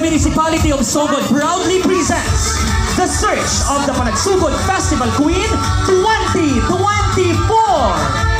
The Municipality of Sogod proudly presents the Search of the Panagsugod Festival Queen 2024!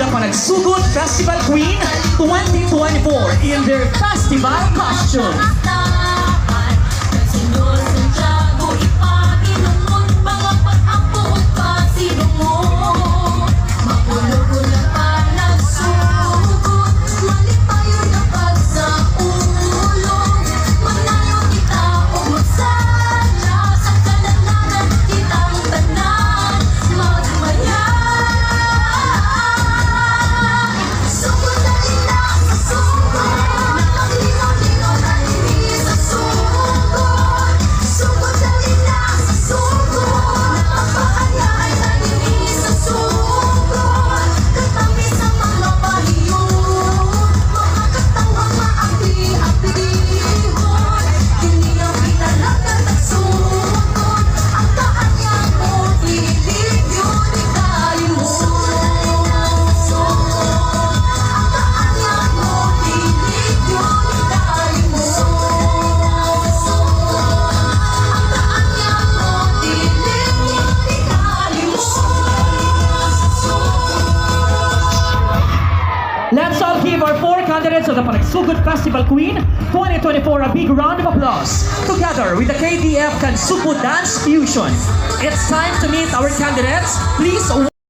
Panagsugod Festival Queen 2024 in their festival costume. Let's all give our four candidates of the Panagsugod Festival Queen 2024 a big round of applause, together with the KDF Kansugod Dance Fusion. It's time to meet our candidates. Please